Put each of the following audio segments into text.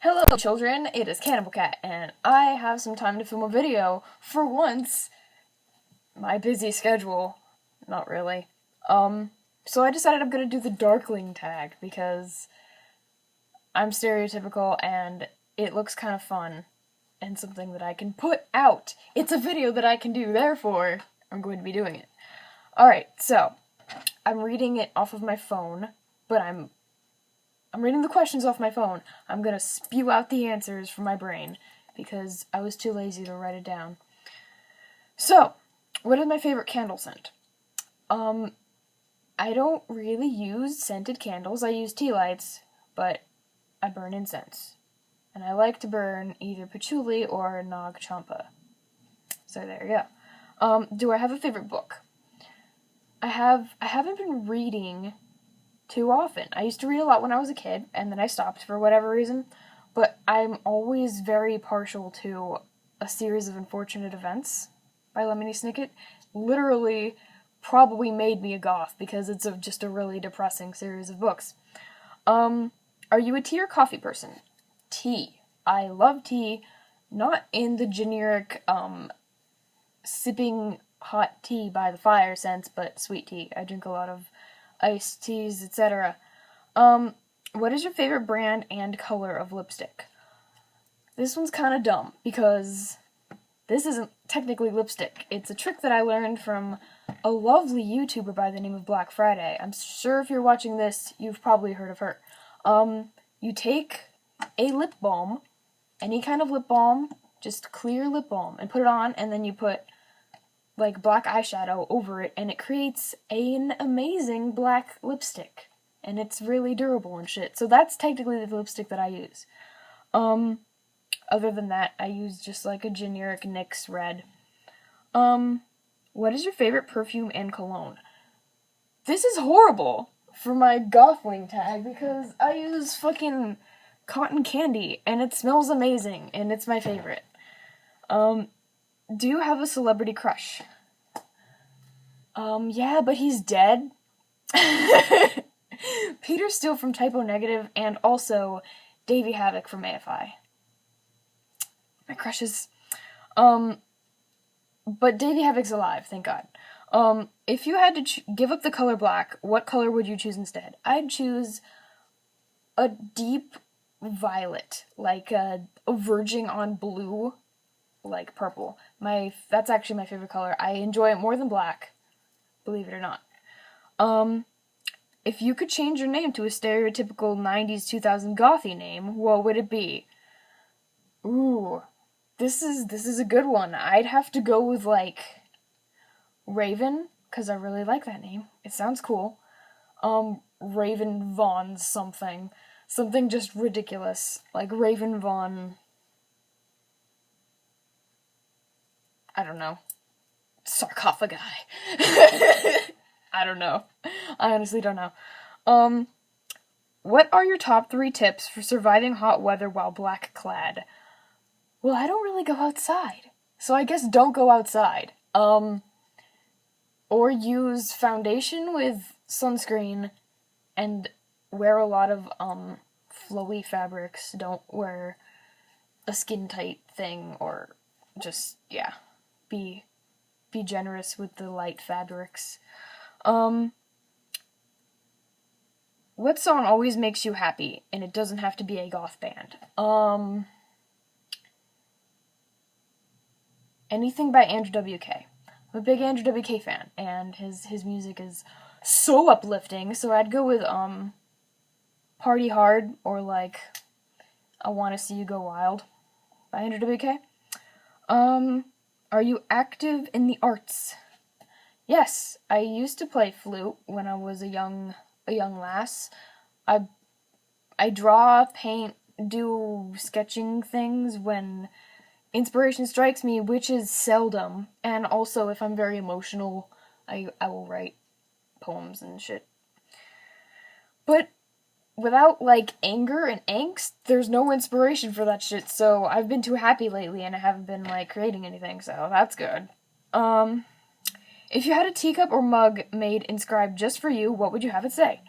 Hello children, it is Cannibal Cat, and I have some time to film a video. For once, my busy schedule, not really. So I decided I'm gonna do the Darkling Tag, because I'm stereotypical and it looks kind of fun, and something that I can put out. It's a video that I can do, therefore, I'm going to be doing it. Alright, so, I'm reading it off of my phone, but I'm reading the questions off my phone. I'm gonna spew out the answers from my brain because I was too lazy to write it down. So, what is my favorite candle scent? I don't really use scented candles. I use tea lights, but I burn incense. And I like to burn either patchouli or Nag Champa. So there you go. Do I have a favorite book? I haven't been reading too often. I used to read a lot when I was a kid, and then I stopped for whatever reason, but I'm always very partial to A Series of Unfortunate Events by Lemony Snicket. Literally probably made me a goth because it's just a really depressing series of books. Are you a tea or coffee person? Tea. I love tea, not in the generic, sipping hot tea by the fire sense, but sweet tea. I drink a lot of iced teas, etc. What is your favorite brand and color of lipstick? This one's kind of dumb, because this isn't technically lipstick. It's a trick that I learned from a lovely YouTuber by the name of Black Friday. I'm sure if you're watching this, you've probably heard of her. You take a lip balm, any kind of lip balm, just clear lip balm, and put it on, and then you put like black eyeshadow over it, and it creates an amazing black lipstick. And it's really durable and shit. So that's technically the lipstick that I use. Other than that, I use just like a generic NYX red. What is your favorite perfume and cologne? This is horrible for my Gothling tag because I use fucking cotton candy and it smells amazing and it's my favorite. Do you have a celebrity crush? Yeah, but he's dead. Peter Steele from Typo Negative, and also Davey Havok from AFI. My crushes. But Davey Havok's alive, thank God. If you had to give up the color black, what color would you choose instead? I'd choose a deep violet, like a verging on blue, like purple. That's actually my favorite color. I enjoy it more than black, believe it or not. If you could change your name to a stereotypical 90s 2000 gothy name, what would it be? Ooh, this is a good one. I'd have to go with, like, Raven, because I really like that name. It sounds cool. Raven Vaughn something. Something just ridiculous. Like Raven Vaughn... I don't know. Sarcophagi. I don't know. I honestly don't know. What are your top 3 tips for surviving hot weather while black clad? Well, I don't really go outside, so I guess don't go outside. Or use foundation with sunscreen and wear a lot of, flowy fabrics. Don't wear a skin-tight thing, or just, yeah, be generous with the light fabrics. What song always makes you happy, and it doesn't have to be a goth band? Anything by Andrew WK. I'm a big Andrew WK fan, and his music is so uplifting, so I'd go with, Party Hard, or like, I Wanna See You Go Wild by Andrew WK. Are you active in the arts? Yes, I used to play flute when I was a young lass. I draw, paint, do sketching things when inspiration strikes me, which is seldom. And also, if I'm very emotional, I will write poems and shit. But without, like, anger and angst, there's no inspiration for that shit, so I've been too happy lately and I haven't been, like, creating anything, so that's good. If you had a teacup or mug made inscribed just for you, what would you have it say?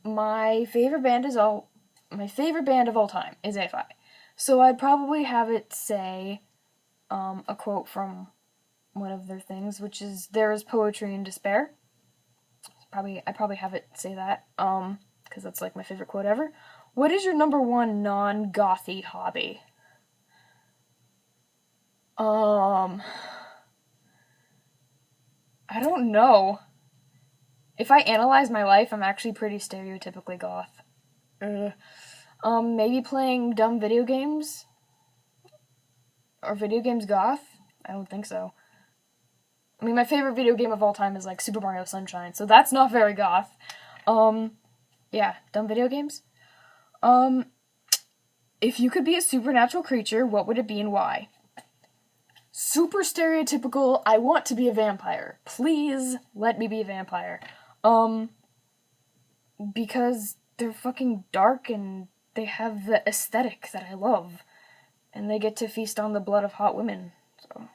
My favorite band is all my favorite band of all time is AFI. So I'd probably have it say a quote from one of their things, which is, "There is poetry in despair." I'd probably have it say that, because that's like my favorite quote ever. What is your number one non-gothy hobby? I don't know. If I analyze my life, I'm actually pretty stereotypically goth. Maybe playing dumb video games? Are video games goth? I don't think so. I mean, my favorite video game of all time is, like, Super Mario Sunshine, so that's not very goth. Yeah, dumb video games. If you could be a supernatural creature, what would it be and why? Super stereotypical, I want to be a vampire. Please let me be a vampire. Because they're fucking dark and they have the aesthetic that I love. And they get to feast on the blood of hot women. So,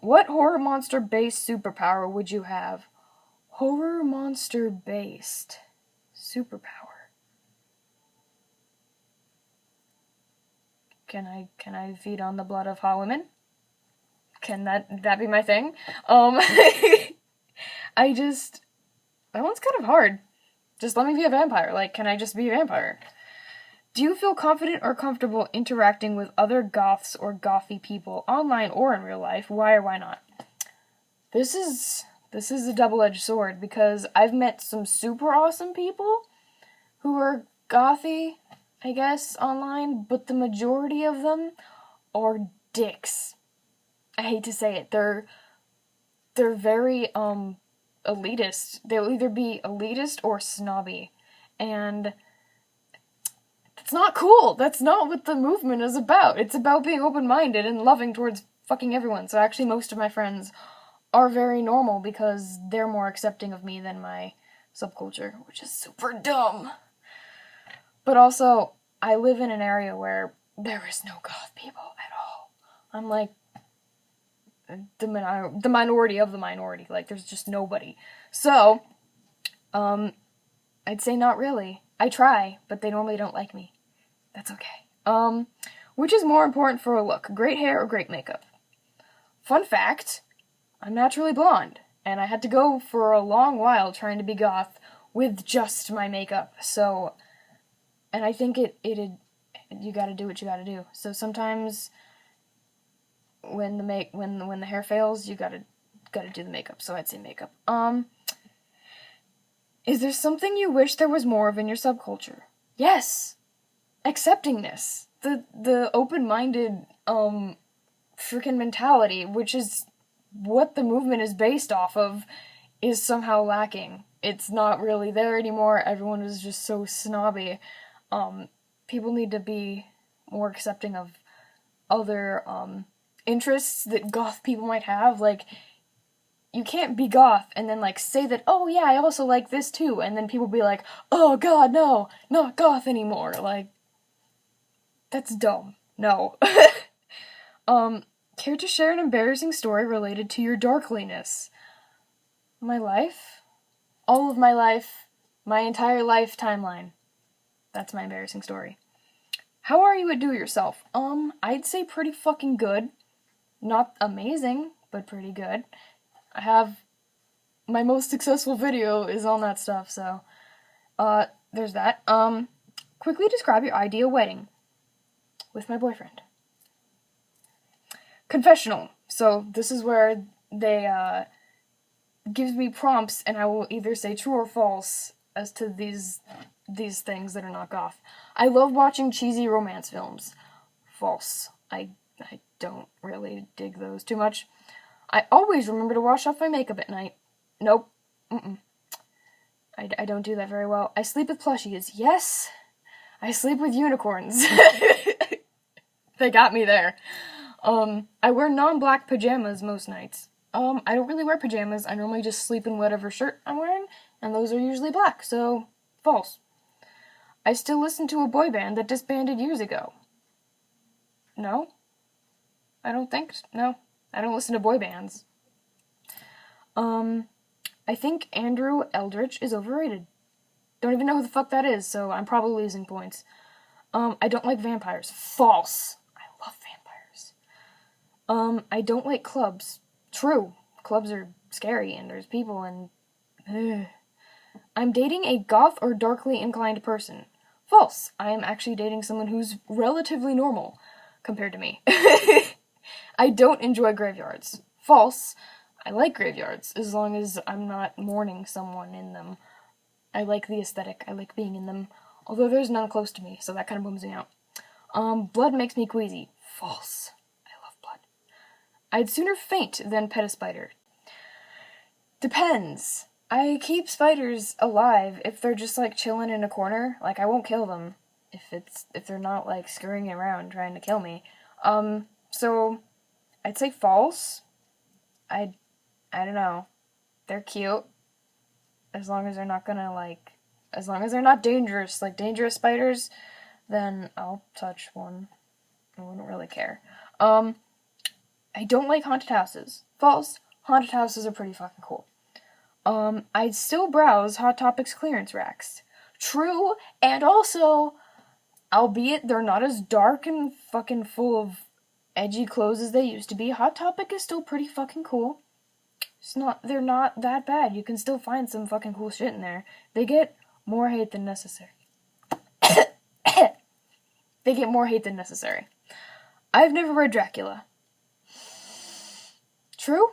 what horror monster-based superpower would you have? Horror monster-based superpower. Can I feed on the blood of hot women? Can that be my thing? That one's kind of hard. Just let me be a vampire. Like, can I just be a vampire? Do you feel confident or comfortable interacting with other goths or gothy people, online or in real life? Why or why not? This is a double-edged sword, because I've met some super awesome people who are gothy, I guess, online, but the majority of them are dicks. I hate to say it. They're very elitist. They'll either be elitist or snobby, and that's not cool. That's not what the movement is about. It's about being open-minded and loving towards fucking everyone. So actually, most of my friends are very normal because they're more accepting of me than my subculture, which is super dumb. But also, I live in an area where there is no goth people at all. I'm like the minority of the minority. Like, there's just nobody. So, I'd say not really. I try, but they normally don't like me. That's okay. Which is more important for a look, great hair or great makeup? Fun fact, I'm naturally blonde, and I had to go for a long while trying to be goth with just my makeup. So, and I think you gotta do what you gotta do. So sometimes when the hair fails, you gotta do the makeup. So I'd say makeup. Is there something you wish there was more of in your subculture? Yes. Acceptingness. The open-minded, freaking mentality, which is what the movement is based off of, is somehow lacking. It's not really there anymore. Everyone is just so snobby. People need to be more accepting of other, interests that goth people might have. Like, you can't be goth and then, like, say that, oh yeah, I also like this too, and then people be like, oh god, no, not goth anymore. Like, that's dumb. No. Care to share an embarrassing story related to your darkliness? My life? All of my life. My entire life timeline. That's my embarrassing story. How are you at do-it-yourself? I'd say pretty fucking good. Not amazing, but pretty good. I have... my most successful video is on that stuff, so... there's that. Quickly describe your ideal wedding. With my boyfriend. Confessional. So, this is where they, gives me prompts, and I will either say true or false as to these things that are not goth. I love watching cheesy romance films. False. I don't really dig those too much. I always remember to wash off my makeup at night. Nope. I don't do that very well. I sleep with plushies. Yes. I sleep with unicorns. They got me there. I wear non-black pajamas most nights. I don't really wear pajamas. I normally just sleep in whatever shirt I'm wearing, and those are usually black, so false. I still listen to a boy band that disbanded years ago. No? I don't think so. No. I don't listen to boy bands. I think Andrew Eldritch is overrated. Don't even know who the fuck that is, so I'm probably losing points. I don't like vampires. False. I love vampires. I don't like clubs. True. Clubs are scary and there's people and... I'm dating a goth or darkly inclined person. False. I am actually dating someone who's relatively normal compared to me. I don't enjoy graveyards. False. I like graveyards as long as I'm not mourning someone in them. I like the aesthetic. I like being in them. Although there's none close to me, so that kind of bums me out. Blood makes me queasy. False. I love blood. I'd sooner faint than pet a spider. Depends. I keep spiders alive if they're just like chilling in a corner. Like I won't kill them if they're not like scurrying around trying to kill me. So I'd say false. I don't know. They're cute. As long as they're not gonna like, as long as they're not dangerous, like dangerous spiders, then I'll touch one. I wouldn't really care. I don't like haunted houses. False. Haunted houses are pretty fucking cool. I'd still browse Hot Topics clearance racks. True, and also, albeit they're not as dark and fucking full of edgy clothes as they used to be, Hot Topic is still pretty fucking cool. They're not that bad. You can still find some fucking cool shit in there. They get more hate than necessary. They get more hate than necessary. I've never read Dracula. True.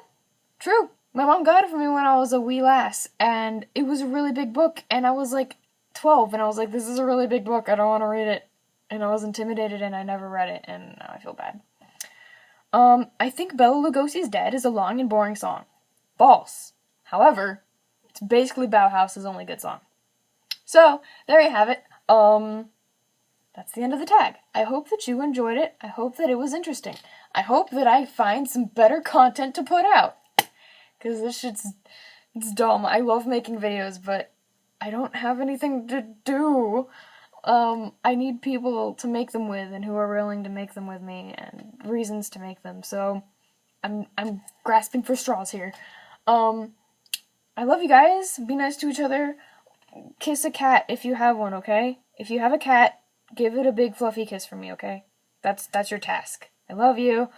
My mom got it for me when I was a wee lass, and it was a really big book, and I was like 12, and I was like, this is a really big book, I don't want to read it. And I was intimidated, and I never read it, and now I feel bad. I think Bela Lugosi's Dead is a long and boring song. False. However, it's basically Bauhaus's only good song. So, there you have it. That's the end of the tag. I hope that you enjoyed it. I hope that it was interesting. I hope that I find some better content to put out. Because this shit's... it's dumb. I love making videos, but I don't have anything to do. I need people to make them with and who are willing to make them with me and reasons to make them. So, I'm grasping for straws here. I love you guys. Be nice to each other. Kiss a cat if you have one, okay? If you have a cat, give it a big fluffy kiss from me, okay? That's your task. I love you.